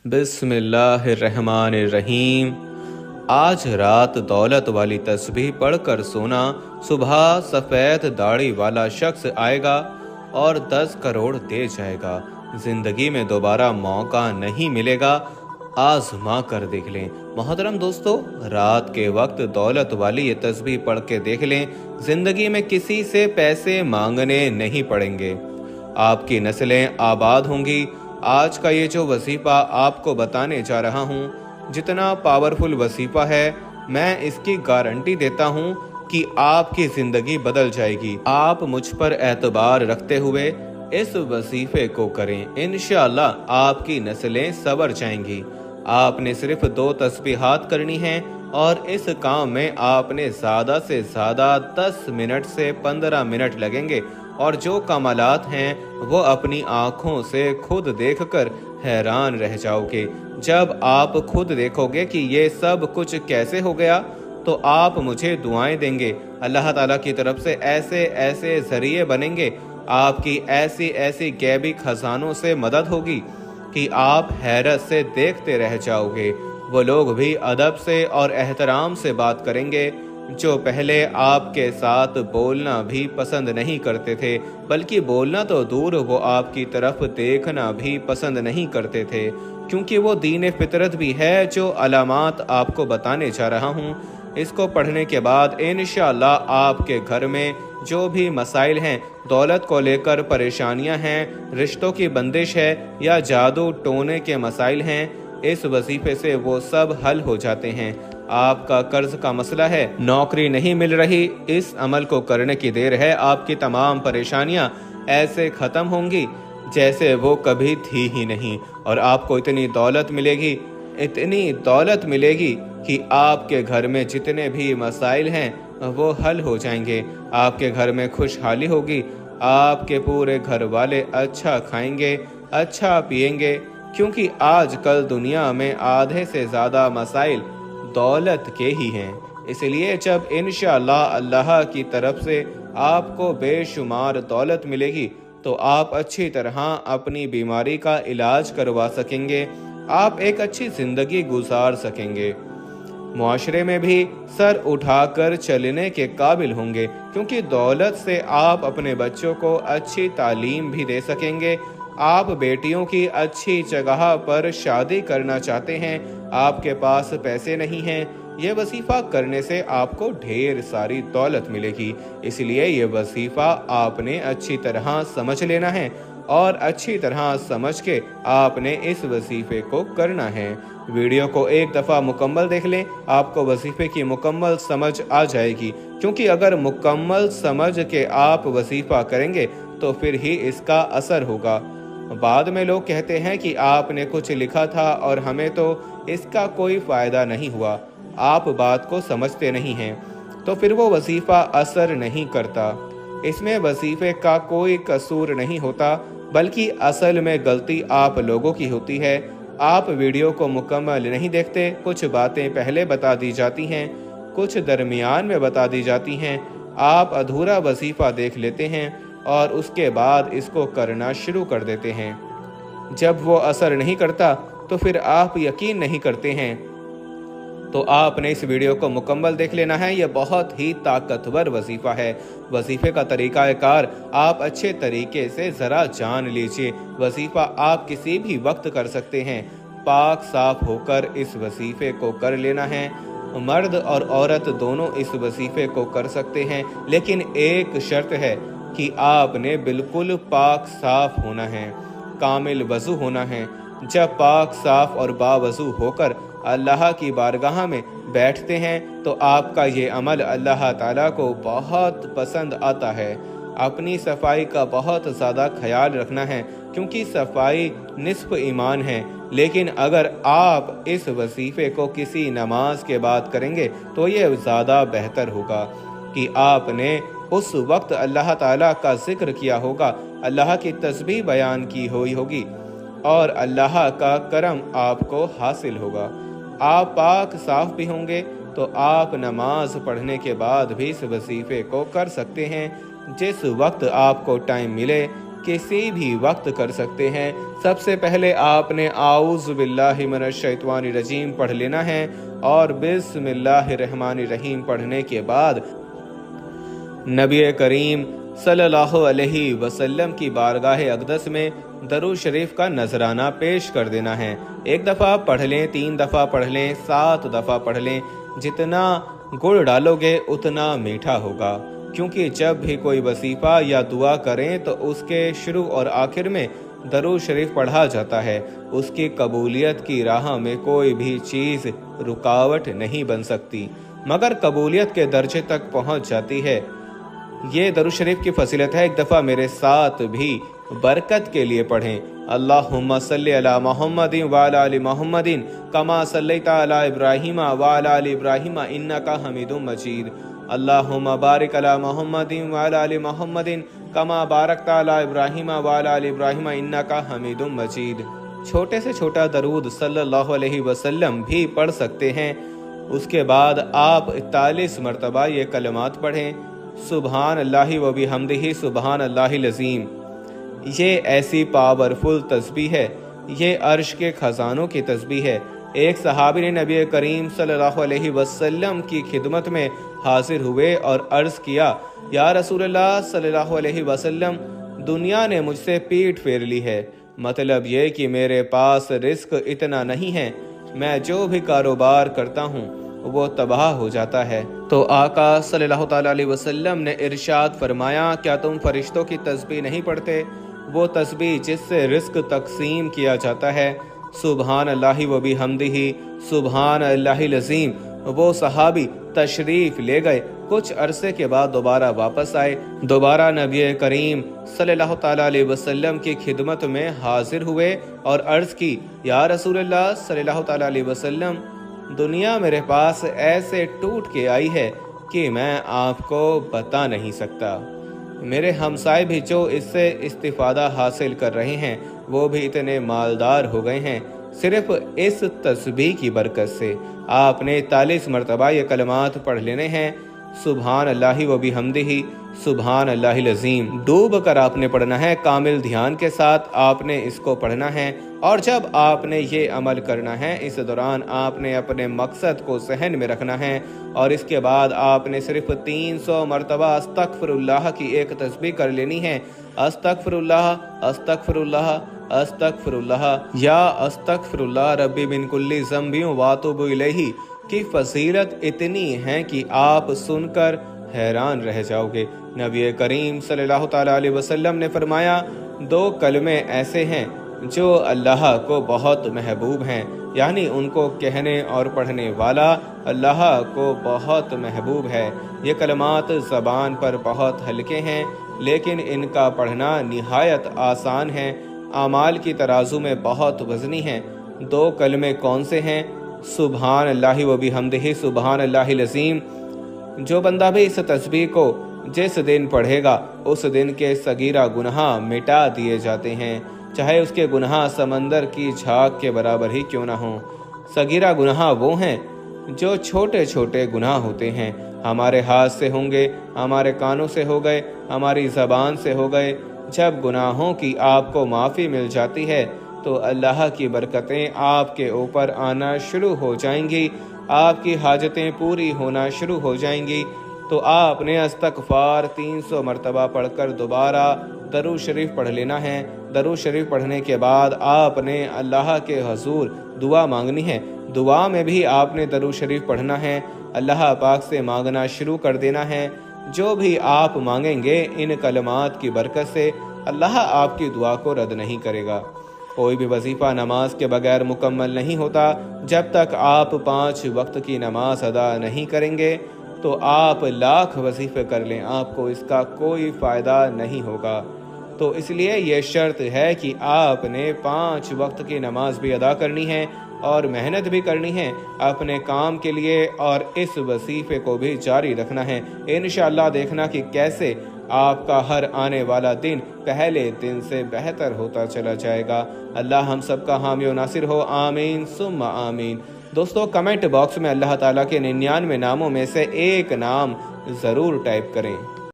बिस्मिल्लाहिर्रहमानिर्रहीम। आज रात दौलत वाली तस्बीह पढ़कर सोना, सुबह सफ़ेद दाढ़ी वाला शख्स आएगा और 10 करोड़ दे जाएगा। जिंदगी में दोबारा मौका नहीं मिलेगा, आजमा कर देख लें। मोहतरम दोस्तों, रात के वक्त दौलत वाली ये तस्बीह पढ़ के देख लें, जिंदगी में किसी से पैसे मांगने नहीं पड़ेंगे, आपकी नस्लें आबाद होंगी। आज का ये जो वजीफा आपको बताने जा रहा हूँ, जितना पावरफुल वजीफा है, मैं इसकी गारंटी देता हूँ कि आपकी जिंदगी बदल जाएगी। आप मुझ पर एतबार रखते हुए इस वजीफे को करें, इंशाअल्लाह आपकी नस्लें संवर जाएंगी। आपने सिर्फ 2 तस्बीहात करनी हैं और इस काम में आपने ज़्यादा से ज़्यादा 10 मिनट से 15 मिनट लगेंगे और जो कमालात हैं वो अपनी आँखों से खुद देखकर हैरान रह जाओगे। जब आप खुद देखोगे कि ये सब कुछ कैसे हो गया, तो आप मुझे दुआएं देंगे। अल्लाह ताला की तरफ से ऐसे ऐसे जरिए बनेंगे, आपकी ऐसी ऐसी गैबी खजानों से मदद होगी कि आप हैरत से देखते रह जाओगे। वो लोग भी अदब से और एहतराम से बात करेंगे जो पहले आपके साथ बोलना भी पसंद नहीं करते थे, बल्कि बोलना तो दूर, वो आपकी तरफ देखना भी पसंद नहीं करते थे, क्योंकि वो दीन फितरत भी है जो अलामात आपको बताने जा रहा हूँ। इसको पढ़ने के बाद इंशाअल्लाह आपके घर में जो भी मसाइल हैं, दौलत को लेकर परेशानियां हैं, रिश्तों की बंदिश है या जादू टोने के मसाइल हैं, इस वजीफे से वो सब हल हो जाते हैं। आपका कर्ज का मसला है, नौकरी नहीं मिल रही, इस अमल को करने की देर है। आपकी तमाम परेशानियां ऐसे खत्म होंगी जैसे वो कभी थी ही नहीं, और आपको इतनी दौलत मिलेगी, इतनी दौलत मिलेगी कि आपके घर में जितने भी मसाइल हैं वो हल हो जाएंगे। आपके घर में खुशहाली होगी, आपके पूरे घर वाले अच्छा खाएंगे, अच्छा पिएंगे, क्योंकि आजकल दुनिया में आधे से ज़्यादा मसाइल दौलत के ही हैं। इसलिए जब इंशाअल्लाह अल्लाह की तरफ से आपको बेशुमार दौलत मिलेगी, तो आप अच्छी तरह अपनी बीमारी का इलाज करवा सकेंगे, आप एक अच्छी ज़िंदगी गुजार सकेंगे, मुआशरे में भी सर उठाकर चलने के काबिल होंगे, क्योंकि दौलत से आप अपने बच्चों को अच्छी तालीम भी दे सकेंगे। आप बेटियों की अच्छी जगह पर शादी करना चाहते हैं, आपके पास पैसे नहीं हैं, ये वजीफा करने से आपको ढेर सारी दौलत मिलेगी। इसलिए ये वजीफा आपने अच्छी तरह समझ लेना है और अच्छी तरह समझ के आपने इस वजीफे को करना है। वीडियो को एक दफ़ा मुकम्मल देख लें, आपको वजीफे की मुकम्मल समझ आ जाएगी, क्योंकि अगर मुकम्मल समझ के आप वजीफा करेंगे तो फिर ही इसका असर होगा। बाद में लोग कहते हैं कि आपने कुछ लिखा था और हमें तो इसका कोई फ़ायदा नहीं हुआ, आप बात को समझते नहीं हैं, तो फिर वो वजीफ़ा असर नहीं करता। इसमें वजीफ़े का कोई कसूर नहीं होता, बल्कि असल में गलती आप लोगों की होती है। आप वीडियो को मुकम्मल नहीं देखते, कुछ बातें पहले बता दी जाती हैं, कुछ दरमियान में बता दी जाती हैं, आप अधूरा वजीफ़ा देख लेते हैं और उसके बाद इसको करना शुरू कर देते हैं। जब वो असर नहीं करता तो फिर आप यकीन नहीं करते हैं, तो आपने इस वीडियो को मुकम्मल देख लेना है। यह बहुत ही ताकतवर वजीफ़ा है। वजीफ़े का तरीक़ाकार आप अच्छे तरीके से ज़रा जान लीजिए। वजीफ़ा आप किसी भी वक्त कर सकते हैं, पाक साफ होकर इस वजीफ़े को कर लेना है। मर्द और औरत दोनों इस वजीफ़े को कर सकते हैं, लेकिन एक शर्त है कि आपने बिल्कुल पाक साफ होना है, कामिल वज़ू होना है। जब पाक साफ और बावज़ू होकर अल्लाह की बारगाह में बैठते हैं तो आपका ये अमल अल्लाह ताला को बहुत पसंद आता है। अपनी सफाई का बहुत ज़्यादा ख्याल रखना है, क्योंकि सफाई निस्फ ईमान है। लेकिन अगर आप इस वजीफ़े को किसी नमाज के बाद करेंगे तो ये ज़्यादा बेहतर होगा कि आपने उस वक्त अल्लाह ताला का जिक्र किया होगा, अल्लाह की तस्बीह बयान की हुई होगी और अल्लाह का करम आपको हासिल होगा। आप पाक साफ भी होंगे तो आप नमाज पढ़ने के बाद भी इस वजीफे को कर सकते हैं। जिस वक्त आपको टाइम मिले किसी भी वक्त कर सकते हैं। सबसे पहले आपने आऊज़ु बिल्लाहि मिनश शैतानिर रजीम पढ़ लेना है और बिस्मिल्लाहिर रहमानिर रहीम पढ़ने के बाद नबी करीम सल्लल्लाहु अलैहि वसल्लम की बारगाह अक़दस में दरूद शरीफ का नजराना पेश कर देना है। 1 दफ़ा पढ़ लें, 3 दफ़ा पढ़ लें, 7 दफ़ा पढ़ लें। जितना गुड़ डालोगे उतना मीठा होगा, क्योंकि जब भी कोई वजीफा या दुआ करें तो उसके शुरू और आखिर में दरूद शरीफ पढ़ा जाता है। उसकी कबूलियत की राह में कोई भी चीज़ रुकावट नहीं बन सकती, मगर कबूलियत के दर्जे तक पहुंच जाती है। ये दरूद शरीफ की फजीलत है। 1 दफ़ा मेरे साथ भी बरकत के लिए पढ़ें। अल्लाहुम्मा सल्ली अला मुहम्मदिन व अला आलि मुहम्मदिन कमा सल्लैता अला इब्राहीम व अला आलि इब्राहीम इन्नका हमीदुम मजीद। अल्लाहुम्मा बारिक अला मुहम्मदिन व अला आलि मुहम्मदिन कमा बारकता अला इब्राहीम व अला आलि इब्राहीम इन्नका हमीदुम मजीद। छोटे से छोटा दरूद सल्लल्लाहु अलैहि वसल्लम भी पढ़ सकते हैं। उसके बाद आप 41 मरतबा ये कलमात पढ़ें, सुबहान अल्लाहि व बिहम्दिही सुबहान अल्लाहिल अज़ीम। ये ऐसी पावरफुल तस्बीह है, ये अर्श के खजानों की तस्बीह है। एक सहाबी ने नबी करीम सल्लल्लाहु अलैहि वसल्लम की खिदमत में हाजिर हुए और अर्ज़ किया, या रसूलल्लाह सल्लल्लाहु अलैहि वसल्लम, दुनिया ने मुझसे पीठ फेर ली है। मतलब ये कि मेरे पास रिस्क इतना नहीं है, मैं जो भी कारोबार करता हूँ वो तबाह हो जाता है। तो आका सल्लल्लाहु ताला अलैहि वसल्लम ने इरशाद फरमाया, क्या तुम फरिश्तों की तस्बीह नहीं पढ़ते? वो तस्बीह जिससे रिस्क तकसीम किया जाता है, सुबहान अल्लाहि व बिहम्दिही सुबहान अल्लाहिल अज़ीम। वो सहाबी तशरीफ ले गए, कुछ अरसे के बाद दोबारा वापस आए, दोबारा नबी करीम सल्लल्लाहु ताला अलैहि वसल्लम की खिदमत में हाजिर हुए और अर्ज़ की, या रसूलल्लाह सल्लल्लाहु ताला अलैहि वसल्लम, दुनिया मेरे पास ऐसे टूट के आई है कि मैं आपको बता नहीं सकता। मेरे हमसाए भी जो इससे इस्तिफादा हासिल कर रहे हैं वो भी इतने मालदार हो गए हैं सिर्फ इस तस्बीह की बरकत से। आपने 41 मरतबा ये कलमात पढ़ लेने हैं, सुबहान अल्लाहि व बिहम्दिही सुबहान अल्लाहिल अज़ीम। डूब कर आपने पढ़ना है, कामिल ध्यान के साथ आपने इसको पढ़ना है। और जब आपने ये अमल करना है, इस दौरान आपने अपने मकसद को सहन में रखना है और इसके बाद आपने सिर्फ 300 मरतबा अस्तगफिरुल्लाह की एक तस्बीह कर लेनी है। अस्तगफिरुल्लाह अस्तगफिरुल्लाह अस्तगफिरुल्लाह या अस्तगफिरुल्लाह रब्बी मिन कुल्ली ज़ंबि व अतूबु इलैहि की फजीलत इतनी है कि आप सुनकर हैरान रह जाओगे। नबी करीम सल्लल्लाहु ताला अलैहि वसल्लम ने फरमाया, 2 कलमे ऐसे हैं जो अल्लाह को बहुत महबूब हैं, यानी उनको कहने और पढ़ने वाला अल्लाह को बहुत महबूब है। ये कलमात ज़बान पर बहुत हल्के हैं, लेकिन इनका पढ़ना निहायत आसान है, आमाल की तराजू में बहुत वज़नी हैं। 2 कलमे कौन से हैं? सुबहान अल्लाहि व बिहम्दिही सुबहान अल्लाहिल अज़ीम। जो बंदा भी इस तस्बीह को जिस दिन पढ़ेगा उस दिन के सगीरा गुनाह मिटा दिए जाते हैं, चाहे उसके गुनाह समंदर की झाग के बराबर ही क्यों ना हो। सगीरा गुनाह वो हैं जो छोटे छोटे गुनाह होते हैं, हमारे हाथ से होंगे, हमारे कानों से हो गए, हमारी ज़बान से हो गए। जब गुनाहों की आपको माफ़ी मिल जाती है तो अल्लाह की बरकतें आपके ऊपर आना शुरू हो जाएंगी, आपकी हाजतें पूरी होना शुरू हो जाएंगी। तो आपने इस्तग़फ़ार 300 मरतबा पढ़कर दोबारा दरूद शरीफ पढ़ लेना है। दरूद शरीफ पढ़ने के बाद आपने अल्लाह के हुज़ूर दुआ मांगनी है। दुआ में भी आपने दरूद शरीफ पढ़ना है, अल्लाह पाक से मांगना शुरू कर देना है। जो भी आप मांगेंगे इन कलमात की बरकत से अल्लाह आपकी दुआ को रद्द नहीं करेगा। कोई भी वजीफ़ा नमाज के बगैर मुकम्मल नहीं होता। जब तक आप 5 वक्त की नमाज अदा नहीं करेंगे तो आप लाख वजीफ़े कर लें, आपको इसका कोई फ़ायदा नहीं होगा। तो इसलिए यह शर्त है कि आपने 5 वक्त की नमाज भी अदा करनी है और मेहनत भी करनी है अपने काम के लिए, और इस वजीफ़े को भी जारी रखना है। इंशाअल्लाह देखना कि कैसे आपका हर आने वाला दिन पहले दिन से बेहतर होता चला जाएगा। अल्लाह हम सबका हामी और नासिर हो, आमीन सुम्मा आमीन। दोस्तों, कमेंट बॉक्स में अल्लाह ताला के 99 नामों में से एक नाम ज़रूर टाइप करें।